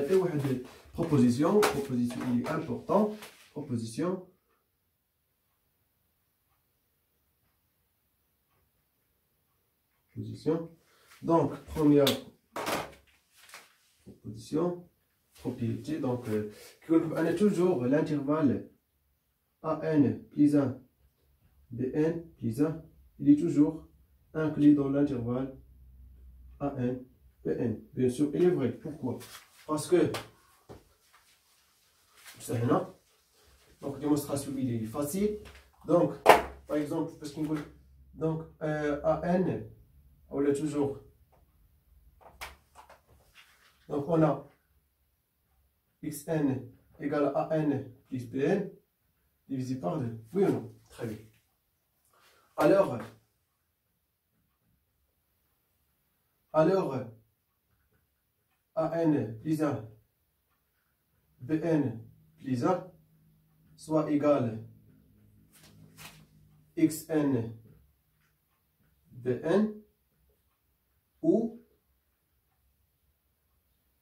traiter une proposition il est important. Proposition. Donc, première proposition, propriété. Donc, on a toujours l'intervalle AN plus 1, BN plus 1, il est toujours inclus dans l'intervalle AN, BN. Bien sûr, il est vrai. Pourquoi? Parce que, c'est là. Donc, démonstration, il est facile. Donc, par exemple, parce qu'il donc, AN, on l'a toujours. Donc, on a XN égale à AN plus BN divisé par 2. Oui ou non? Très bien. Alors, AN plus 1, BN plus 1, soit égal XN BN ou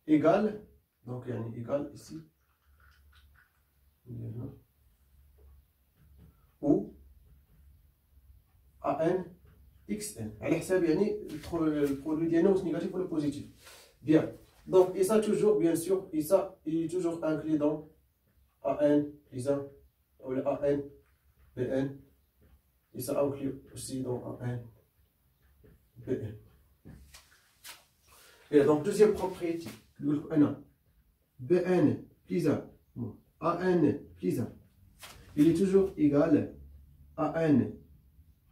égal, donc il y a un égal ici, ou AN XN. على حساب يعني البرودوي ديالنا واش négatif ou positif. Bien. Donc, et ça toujours, bien sûr, et ça, il est toujours inclus dans AN plus 1 ou le AN BN. Et ça inclut aussi dans AN BN. Et donc, deuxième propriété, BN plus 1, AN plus 1, il est toujours égal à AN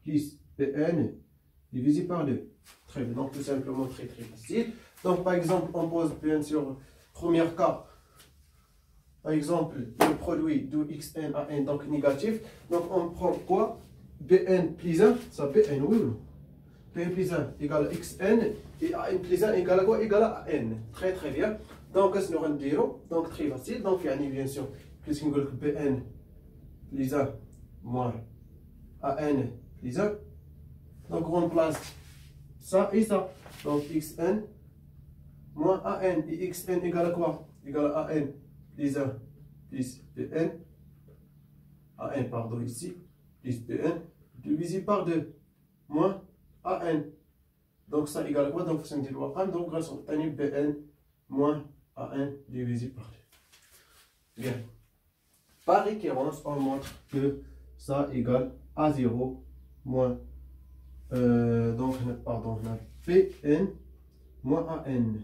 plus BN divisé par 2. Très bien, donc tout simplement très facile. Donc, par exemple, on pose bien sûr, premier cas, par exemple, le produit de XN à N, donc négatif. Donc, on prend quoi? BN plus 1, ça BN, oui ou non? BN plus 1 égale à XN et AN plus 1 égale à quoi? Égale à N. Très bien. Donc, qu'est-ce que nous allons dire? Donc, très facile. Donc, il y a bien sûr, qu'est-ce qu'on dit? BN plus 1 moins AN plus 1. Donc, on remplace ça et ça. Donc, XN moins AN et XN égale à quoi? Égale à AN plus 1 plus BN. AN, pardon, ici, plus BN, divisé par 2, moins AN. Donc, ça égale à quoi? Donc, c'est une loi 1. Donc, grâce au BN moins AN divisé par 2. Bien. Par récurrence, on montre que ça égale à 0 moins donc, pardon, on a BN moins AN,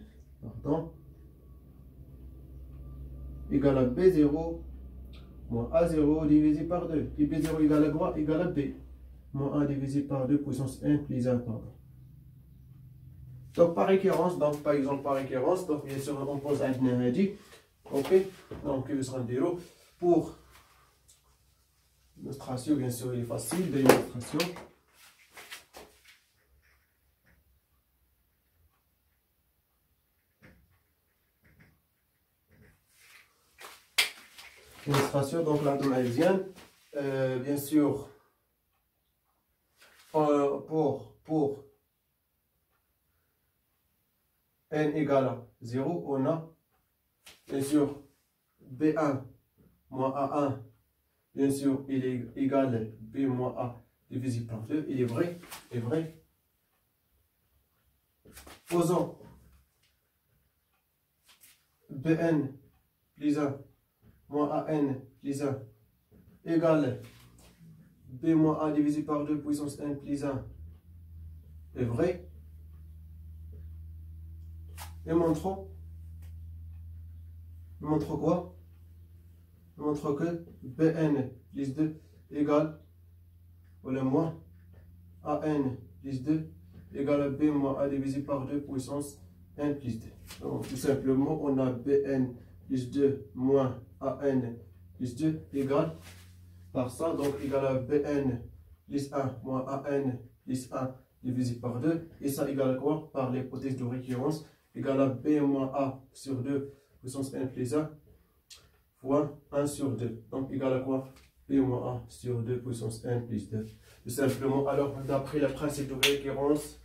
pardon, égale à B0 moins A0 divisé par 2. Et B0 égale à quoi? Égale à B moins 1 divisé par 2 puissance 1 plus 1, pardon. Donc, par récurrence, donc par exemple, par récurrence, donc bien sûr, on pose un dit. Ok, donc il sera 0 pour l'illustration, bien sûr, il est facile, de l'illustration. Illustration, donc la domaine, bien sûr, pour n égale à 0, on a bien sûr B1 moins A1, bien sûr, il est égal à B moins A divisé par 2, il est vrai, Posons Bn plus 1 moins AN plus 1 égale B moins A divisé par 2 puissance 1 plus 1 est vrai. Et montrons quoi? Nous montrons que Bn plus 2 égale, ou le moins AN plus 2 égale à B moins A divisé par 2 puissance 1 plus 2. Donc tout simplement, on a Bn plus 2 moins AN plus 2 égale par ça, donc égal à Bn plus 1 moins AN plus 1 divisé par 2. Et ça égale à quoi? Par l'hypothèse de récurrence, égale à B moins A sur 2 puissance 1 plus 1 fois 1 sur 2. Donc égal à quoi? B moins A sur 2 puissance 1 plus 2. Tout simplement, alors d'après le principe de récurrence,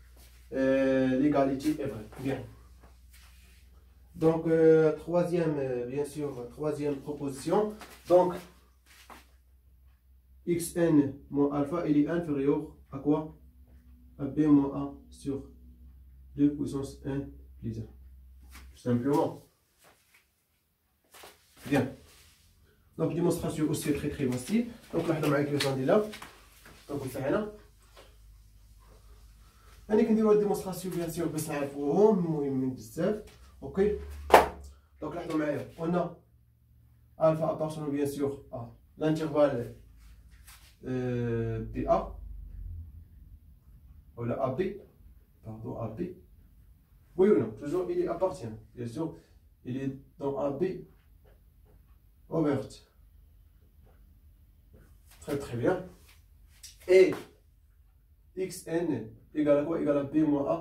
l'égalité est vraie. Bien. Donc, troisième, bien sûr, troisième proposition. Donc, xn moins alpha, il est inférieur à quoi? À b moins a sur 2 puissance 1 plus 1. Tout simplement. Bien. Donc, démonstration aussi très très facile. Donc, là, on a l'exemple là. Donc, on fait là. أنا كنديرو هاد ديمونستراسيون بيان سور باش نعرفوهم مهمين بزاف. اوكي دونك لاحظوا معايا قلنا الفا ابارتون بيان سور ا لانترفال بي ا ولا ا بي باردون ا بي وي ou non toujours il appartient bien sûr il est dans ا بي ouverte très très bien et xn égale à quoi? Égale à b moins a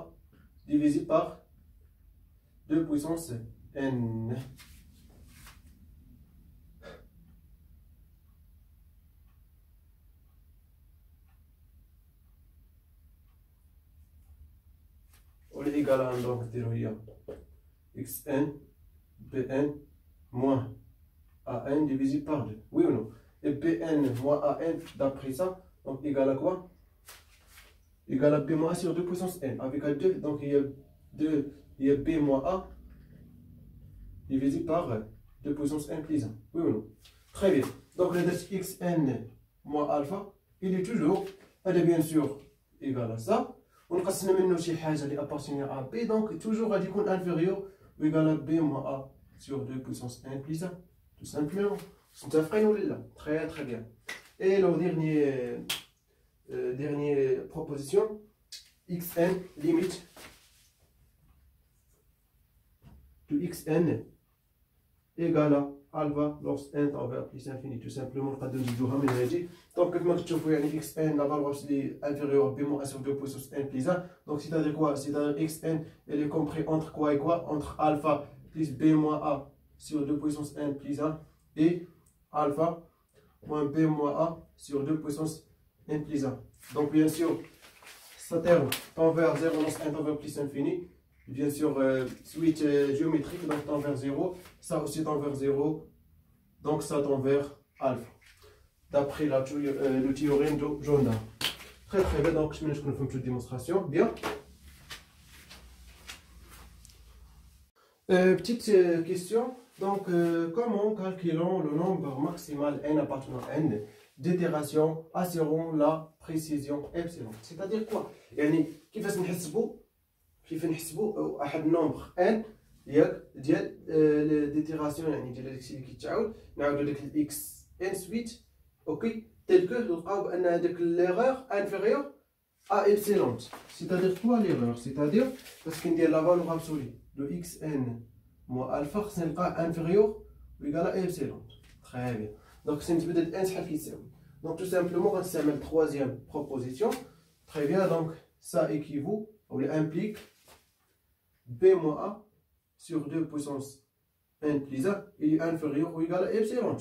divisé par 2 puissance n. On est égal à donc xn bn moins an divisé par 2. Oui ou non? Et bn moins an d'après ça, donc égal à quoi? Égal à b moins a sur 2 puissance n. Avec a 2, donc il y a b moins a divisé par 2 puissance n plus 1. Oui ou non? Très bien. Donc le xn moins alpha, il est toujours, elle est bien sûr égal à ça. On قسنا منه شي حاجة اللي appartient à b, donc toujours غادي يكون inférieur ou égal à b moins a sur 2 puissance n plus 1. Tout simplement. متفقين ولا لا؟ Très très bien. Et le dernière proposition, xn limite de xn égale à alpha lorsque n tend vers plus infini. Tout simplement, نقدروا نزيدوها من هذه. Donc كما كتشوفوا يعني xn la valeur est inférieure à b moins 1 sur 2 puissance n plus 1. Donc c'est-à-dire quoi? C'est-à-dire xn elle est compris entre quoi et quoi? Entre alpha plus b moins a sur 2 puissance n plus 1 et alpha moins b moins a sur 2 puissance n plus 1. Donc bien sûr, ça terme tend vers 0 lorsque n tend vers plus infini. Bien sûr, suite géométrique, donc tend vers 0. Ça aussi tend vers 0. Donc ça tend vers alpha. D'après le théorème de Jondar. Très très bien. Donc je vais faire une petite démonstration. Bien. Petite question. Donc, comment calculons le nombre maximal n appartenant à n d'itérations assurant la précision epsilon? C'est-à-dire quoi? يعني كيفاش نحسبوا واحد النومبر n ياك ديال ديتيراسيون يعني ديال داكشي اللي كيتعاود نعاودو داك الاكس انسويت اوكي تيل كو نلقاو بان هذاك ليغور انفيريور ا epsilon. C'est-à-dire quoi l'erreur? C'est-à-dire parce كندير لا فالور ابسولي لو اكس ان moins alpha خصني نلقاه inférieur ou égal à epsilon. Très bien. Donc خصني نتبدل n شحال كيساوي. Donc tout simplement غنستعمل troisième proposition. Très bien. Donc ça équivaut ou implique b moins a sur 2 puissance n plus 1 est inférieur ou égal à epsilon.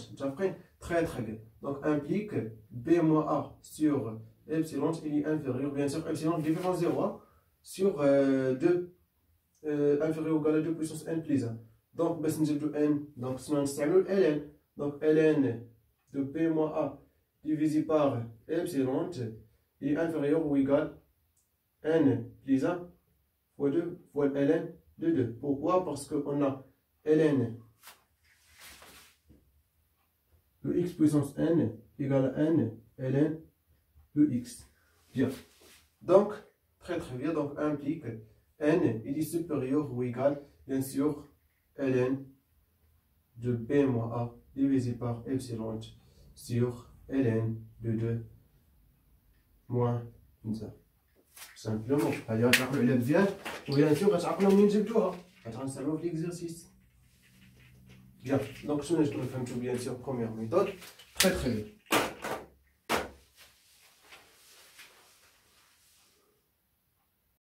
Très très bien. Donc implique b moins a sur epsilon il est inférieur, bien sûr epsilon différence 0 sur 2 inférieur ou égal à 2 puissance n plus 1. Donc باش نجبدو n, donc sinon نستعملو ln. Donc ln de b moins a divisé par epsilon est inférieur ou égal à n plus 1 fois 2 fois ln de 2. Pourquoi? Parce qu'on a ln de x puissance n égale à n ln de x. Bien. Donc, très très bien. Donc, implique n il est supérieur ou égal, bien sûr, ln de b moins a divisé par epsilon sur ln de 2 moins 1. Simplement. هذه غتعقلوا عليها مزيان وبيان سور غتعقلوا منين جبتوها غنستعملوها في ليكزيرسيس. Bien. Donc شنو نجدو نفهمتو بيان سور بروميير ميثود. Très très bien.